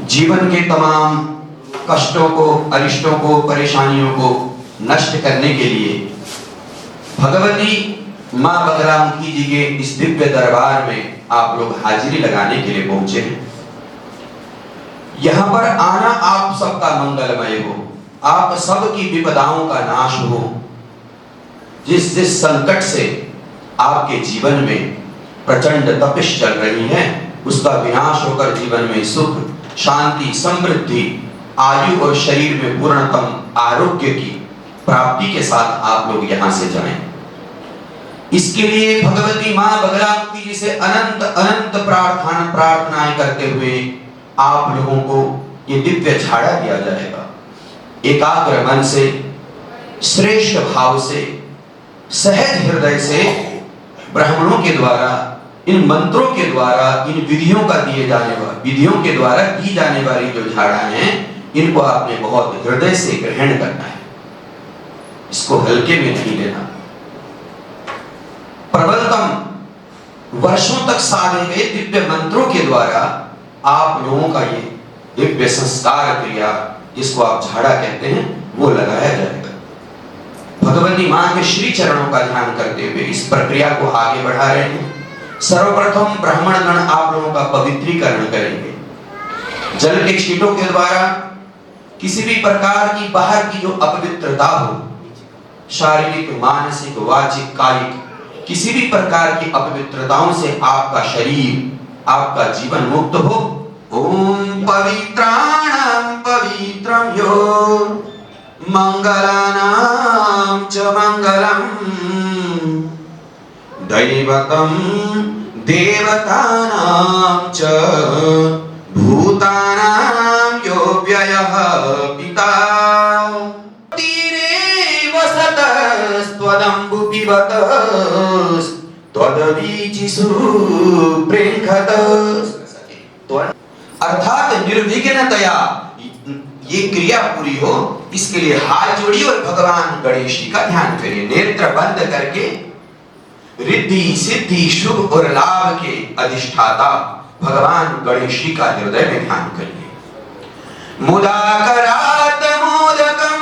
जीवन के तमाम कष्टों को, अरिष्टों को, परेशानियों को नष्ट करने के लिए भगवती मां बगलामुखी जी के इस दिव्य दरबार में आप लोग हाजिरी लगाने के लिए पहुंचे हैं। यहां पर आना आप सबका मंगलमय हो, आप सबकी विपदाओं का नाश हो। जिस जिस संकट से आपके जीवन में प्रचंड तपिश चल रही है, उसका विनाश होकर जीवन में सुख, शांति, समृद्धि, आयु और शरीर में पूर्णतम आरोग्य की प्राप्ति के साथ आप लोग यहां से जाएं। इसके लिए भगवती मां बगलामुखी जी से अनंत अनंत प्रार्थनाएं करते हुए आप लोगों को ये दिव्य झाड़ा दिया जाएगा। एकाग्र मन से, श्रेष्ठ भाव से, सहज हृदय से ब्राह्मणों के द्वारा, इन मंत्रों के द्वारा, इन विधियों का दिए जाने वाले, विधियों के द्वारा दी जाने वाली जो झाड़ा हैं, इनको आपने बहुत हृदय से ग्रहण करना है। इसको हल्के में नहीं लेना। प्रबलतम वर्षों तक साधे गए दिव्य मंत्रों के द्वारा आप लोगों का ये दिव्य संस्कार क्रिया, जिसको आप झाड़ा कहते हैं, वो लगाया जाएगा। भगवती मां के श्री चरणों का ध्यान करते हुए इस प्रक्रिया को आगे बढ़ा रहे हैं। सर्वप्रथम ब्राह्मण गण आप लोगों का पवित्रीकरण करेंगे। जल के छींटों के द्वारा किसी भी प्रकार की बाहर की जो अपवित्रता हो, शारीरिक, मानसिक, वाचिक, कायिक, किसी भी प्रकार की अपवित्रताओं से आपका शरीर, आपका जीवन मुक्त हो। ओम पवित्राणां पवित्रं यो मंगलानां च मंगलम् दैवतं देवतानां च भूतानां यो व्ययः पिता तीरे वसतस्त्वदम्बु पिबतस् त्वदवीचिषु प्रेंखतस्। अर्थात निर्विघ्नतया ये क्रिया पूरी हो, इसके लिए हाथ जोड़िए और भगवान गणेश जी का ध्यान करिए। नेत्र बंद करके रिद्धि, सिद्धि, शुभ और लाभ के अधिष्ठाता भगवान गणेश जी का हृदय में ध्यान करिए। मुदाकरात मोदकम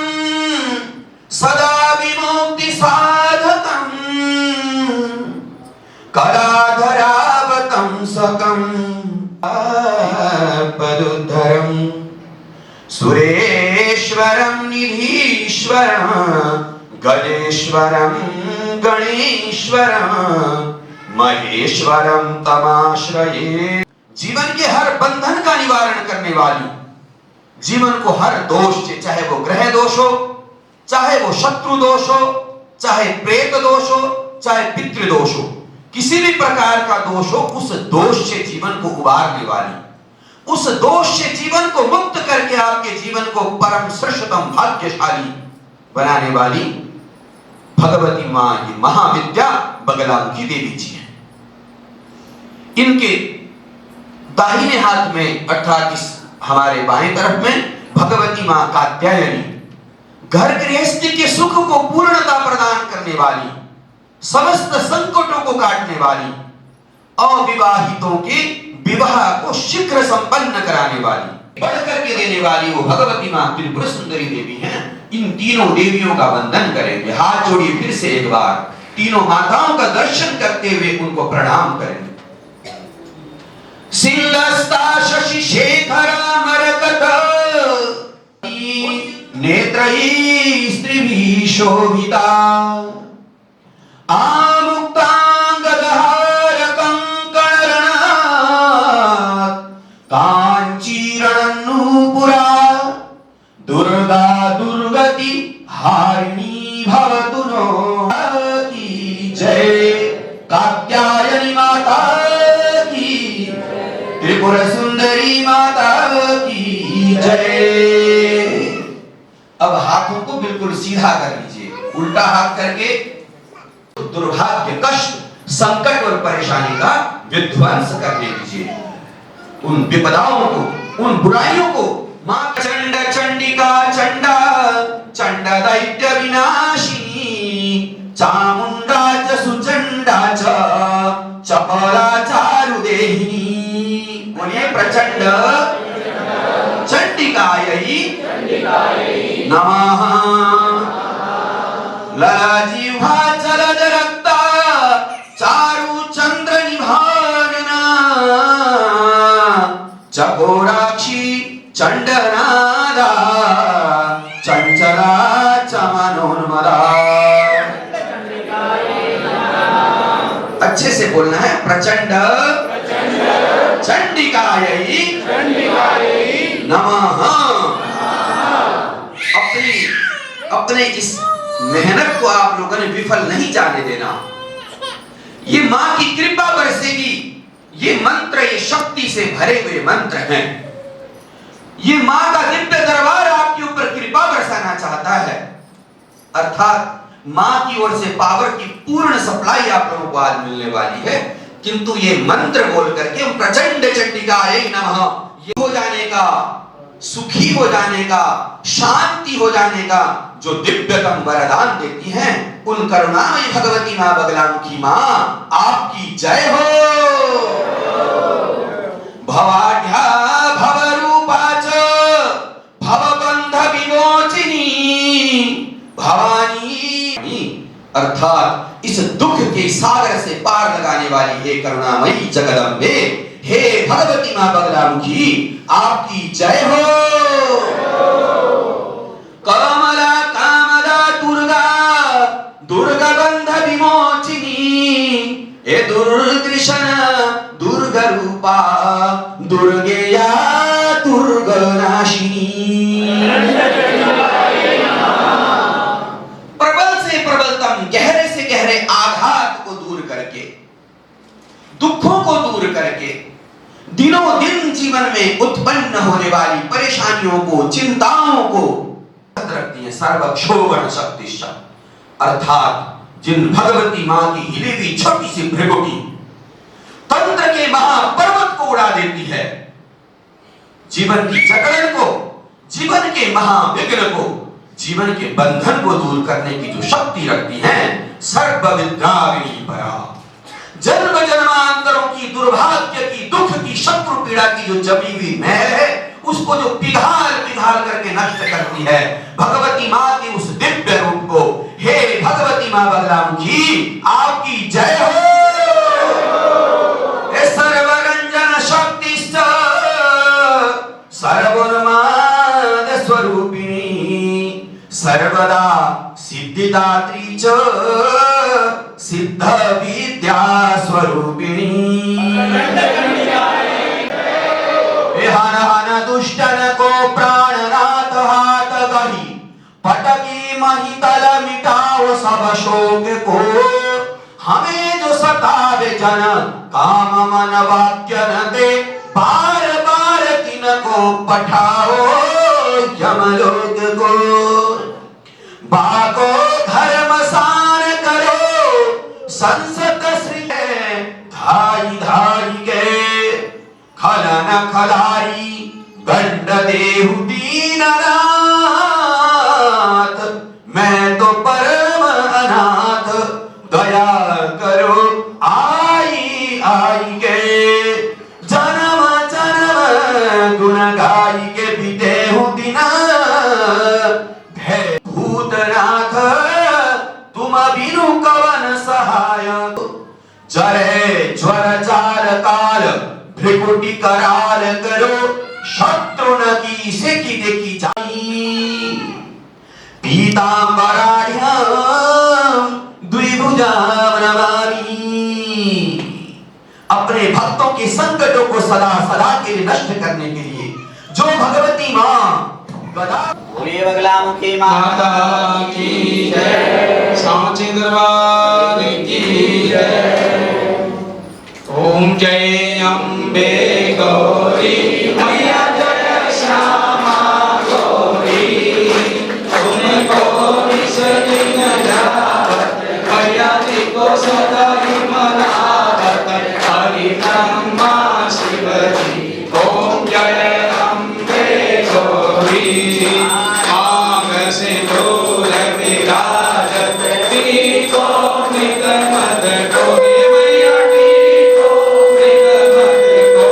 सदा विमुक्ति साधकम कलाधरावतम सकम पदुद्धरम सुरेश्वरम निधीश्वरम गजेश्वरम गणेश्वरम महेश्वरम तमाश्रये। जीवन के हर बंधन का निवारण करने वाली, जीवन को हर दोष से, चाहे वो ग्रह दोष हो, चाहे वो शत्रु दोष हो, चाहे प्रेत दोष हो, चाहे पितृ दोष हो, किसी भी प्रकार का दोष हो, उस दोष से जीवन को उबारने वाली, उस दोष से जीवन को मुक्त करके आपके जीवन को परम श्रेष्ठतम भाग्यशाली बनाने वाली भगवती मां की महाविद्या बगलामुखी देवी जी हैं। इनके दाहिने हाथ में, अर्थात इस हमारे बाएं तरफ में भगवती मां कात्यायनी, घर गृहस्थी के सुख को पूर्णता प्रदान करने वाली, समस्त संकटों को काटने वाली, अविवाहितों के विवाह को शीघ्र संपन्न कराने वाली, बढ़ करके देने वाली वो भगवती मां त्रिपुर सुंदरी देवी हैं। इन तीनों देवियों का वंदन करेंगे। हाथ जोड़िए फिर से एक बार, तीनों माताओं का दर्शन करते हुए उनको प्रणाम करेंगे। सिंहस्ता शशि शेखरा मरकत नेत्रैः स्त्रिभिः शोभिता कांचीरणन्नूपुरा दुर्गा दुर्गति हारिणी भवतु नो की जय। कात्यायनी माता की, त्रिपुर सुंदरी माता की जय। अब हाथों को बिल्कुल सीधा कर लीजिए, उल्टा हाथ करके दुर्भाग्य, कष्ट, संकट और परेशानी का विध्वंस करने दीजिए। उन विपदाओं को, उन बुराइयों को मां चंड चंडिका चंडा चंड दैत्य विनाशिनी चामुंडा च सुचंडा च चपला चारुदेहिनी प्रचंड चंडिकायै नमः। ललाजिह्वा चलद रक्ता चारु चंद्र निभानना चकोराक्षी चंडनादा चंचला चमनोन्मदा। अच्छे से बोलना है, प्रचंड चंडिकायै नमः। अपने इस मेहनत को आप लोगों ने विफल नहीं जाने देना। ये मां की कृपा बरसेगी। ये मंत्र, ये शक्ति से भरे हुए मंत्र हैं। ये मां का दिव्य दरबार आपके ऊपर कृपा बरसाना चाहता है। अर्थात मां की ओर से पावर की पूर्ण सप्लाई आप लोगों को आज मिलने वाली है। किंतु ये मंत्र बोल करके हम प्रचंड चंडिकायै नमः, ये हो जाने का, सुखी हो जाने का, शांति हो जाने का जो दिव्यतम वरदान देती हैं, उन करुणामयी भगवती मां बगलामुखी मां आपकी जय हो। भवाढ्या भवरूपाच भवबंध विमोचिनी भवानी, अर्थात इस दुख के सागर से पार लगाने वाली हे करुणामयी जगदम्बे, हे भगवती मां बगलामुखी आपकी जय हो। कमला कामदा दुर्गा दुर्गा बंध विमोचिनी, हे दुर्दृशन दुर्ग रूपा दुर्गेया दुर्गनाशिनी। प्रबल से प्रबलतम, गहरे से गहरे आघात को दूर करके, दुखों को दूर करके, दिनों दिन जीवन में उत्पन्न होने वाली परेशानियों को, चिंताओं को रखती है सर्वक्षोभन शक्तिश्च, अर्थात जिन भगवती मां की हिली हुई छोटी सी भृगुटी तंत्र के महापर्वत को उड़ा देती है। जीवन की जकड़न को, जीवन के महाविघ्न को, जीवन के बंधन को दूर करने की जो शक्ति रखती है, सर्वविद्याविनी परा, जन्म जन्मांतरों की दुर्भाग्य की, दुख की, शत्रु पीड़ा की जो जमी हुई मैल है, उसको जो पिघाल पिघाल करके नष्ट करती है भगवती मां के उस दिव्य रूप को, हे भगवती मां बगलामुखी आपकी जय हो। हे सर्वरंजन शक्तिश्च सर्वोन्माद स्वरूपिणी सर्वदा सिद्धिदात्री च सिद्ध विद्या स्वरूपिणी। हन हन दुष्टन को प्राणनाथ हाथ गही पटकी महितल मिटाओ सब शोक को। हमें जो सतावे जन काम मन वाक्य न दे, बार बार तिनको पठाओ यमलोक को। बाको धर्म सार करो संसत श्री धाई धाई के खलन खलारी गंड देहु दीननाथ। मैं तो परम अनाथ, दया करो आई आई के। जन्म जन्म गुण गाई के बीते हूँ दिना, भूतनाथ तुम बिनु कवन सहाय। जरे ज्वर चार काल भृकुटी कराल करो, शत्रु न की से की देखी जाई। पीतांबराढ्याम द्विभुजाम नमामि। अपने भक्तों के संकटों को सदा सदा के लिए नष्ट करने के लिए जो भगवती मां गदा बगलामुखी माता की जय, सांची दरबार की जय। ओम जय अम्बे गौरी मैया जय श्यामा गौरी। तुमको विसर्जन जावत मैया जी को सदा ही मनावत हरि ब्रह्मा शिव जी। ओम जय अम्बे गौरी आग से दूर विराजत दीपो नित मद को। मैया दी को मृग मद को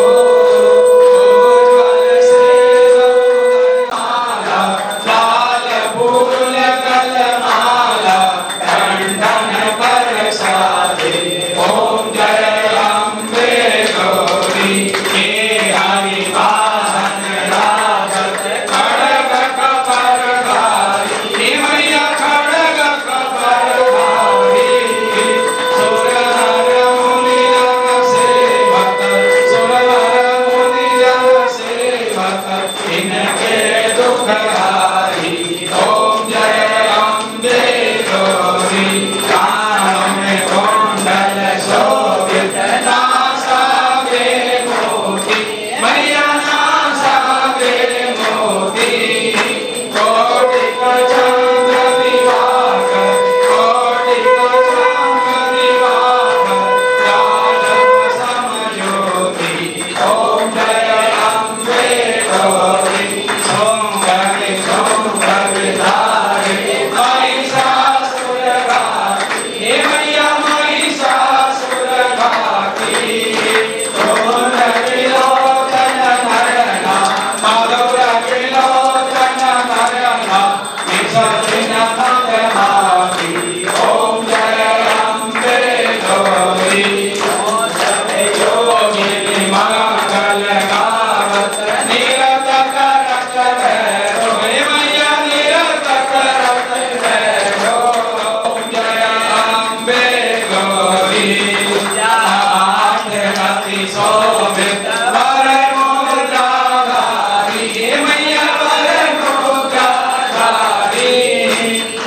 शोभित वरण मुद्राधारी मैया वरण मुद्राधारी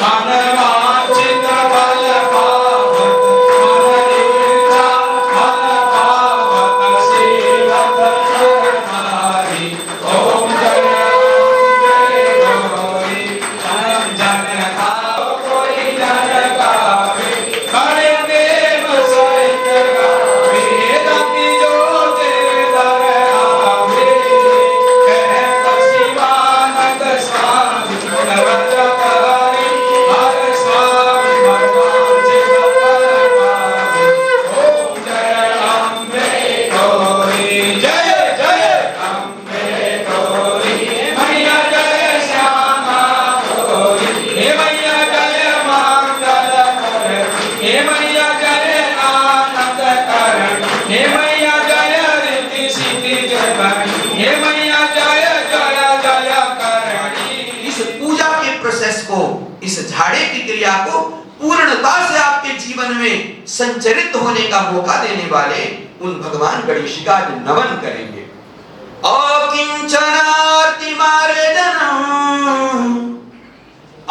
मनवांछित फल पावत मन इच्छा फल पावत सेवक हमारी ओम जय गौरी जन का कोई जन गावे बड़े देव सहित गावे रति जो तेरे दर आवे कह शिवानंद स्वामी नवद्वारी हर स्वामी मनवांछित फल पावे ओम जय अम्बे गौरी जय जय अम्बे गौरी मैया जय श्यामा गौरी हे मैया जय मंगल करणी हे मैया जय आनंद करणी हे मैया जय रिद्धि सिद्धि जयवणी हे मैया जय जय जय करणी इस पूजा के प्रोसेस को, इस झाड़े की क्रिया को पूर्णता से आपके जीवन में संचरित होने का मौका देने वाले उन भगवान गणेश का आज नमन करेंगे। अकिंचनार्ति मार्जनम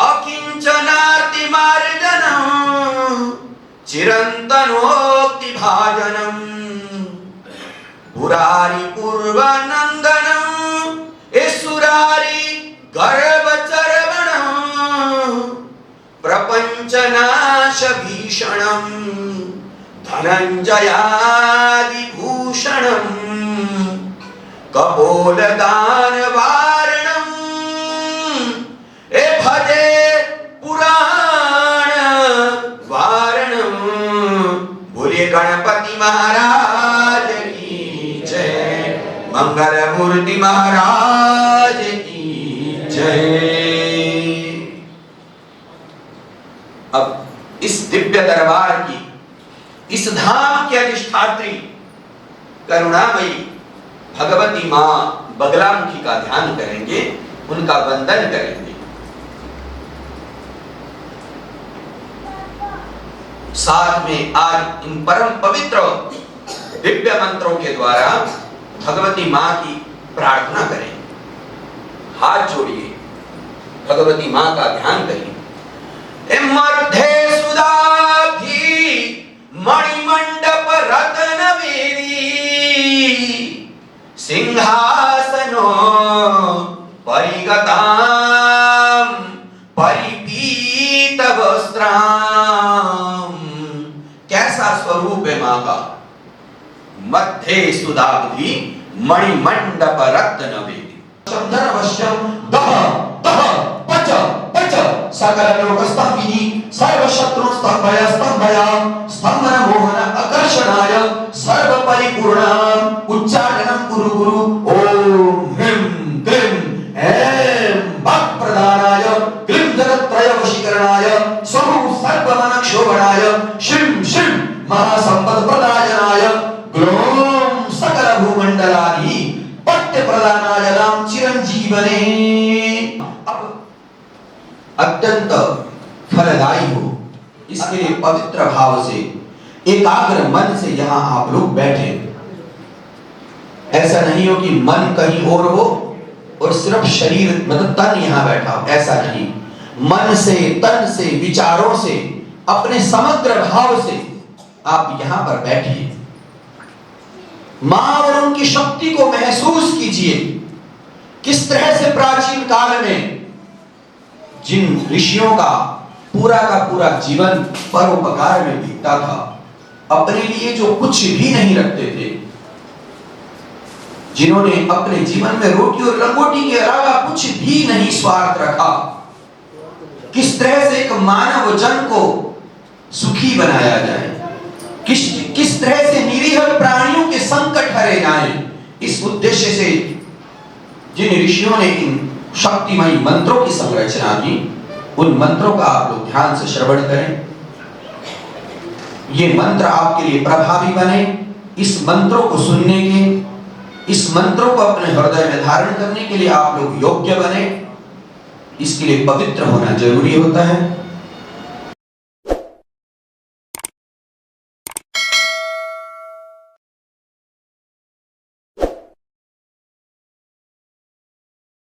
अकिंचनार्ति मार्जनम चिरंतनोक्ति भाजनम पुरारी पूर्वनंदनम ईश्वरारी गर्भ चरवणम प्रपंचनाश भीषणम धनंजयादि भूषणम कपोलदान वारणम ए भजे पुराण वारणम। बोलिए गणपति महाराज की जय, मंगल मूर्ति महाराज की जय। अब इस दिव्य दरबार की, इस धाम की अधिष्ठात्री करुणामयी भगवती मां बगलामुखी का ध्यान करेंगे, उनका वंदन करेंगे। साथ में आज इन परम पवित्र दिव्य मंत्रों के द्वारा भगवती मां की प्रार्थना करें। हाथ जोड़िए, भगवती मां का ध्यान करिए। मध्य सुधाभी मणिमंडप रत्न वेदी सिंहासनो परिगताम परिपीत वस्त्राम। कैसा स्वरूप है मां का। मध्य सुधाब्धि मणिमंडप रत्न वेदी शब्दवश्यम दह दह पच पच सकल लोक स्तंभिनी सर्व शत्रु स्तंभय स्तंभय स्तंभन मोहन आकर्षणाय सर्व परिपूर्णाम उच्चारणम कुरु कुरु ओम ह्रीं क्लीं ऐं भक्त प्रदानाय क्लीं जगत्त्रय वशीकरणाय स्वहु सर्वमन क्षोभणाय श्रीं श्रीं महासंपद प्रदायनाय ग्लों सकल भूमंडलादि पट्ट प्रदानाय राम चिरंजीवने। अब अत्यंत फलदायी हो, इसके लिए पवित्र भाव से एकाग्र मन से यहां आप लोग बैठे। ऐसा नहीं हो कि मन कहीं और हो और सिर्फ शरीर मतलब तन यहां बैठा हो, ऐसा नहीं। मन से, तन से, विचारों से, अपने समग्र भाव से आप यहां पर बैठिए। मां और उनकी शक्ति को महसूस कीजिए। किस तरह से प्राचीन काल में जिन ऋषियों का पूरा जीवन परोपकार में बीतता था, अपने लिए जो कुछ भी नहीं रखते थे, जिन्होंने अपने जीवन में रोटी और लंगोटी के अलावा कुछ भी नहीं स्वार्थ रखा, किस तरह से एक मानव जन को सुखी बनाया जाए, किस तरह से निरीह प्राणियों के संकट हरे जाएं, इस उद्देश्य से जिन ऋषियों ने इन शक्तिमयी मंत्रों की संरचना की, उन मंत्रों का आप लोग ध्यान से श्रवण करें। ये मंत्र आपके लिए प्रभावी बने। इस मंत्रों को सुनने के, इस मंत्रों को अपने हृदय में धारण करने के लिए आप लोग योग्य बने। इसके लिए पवित्र होना जरूरी होता है।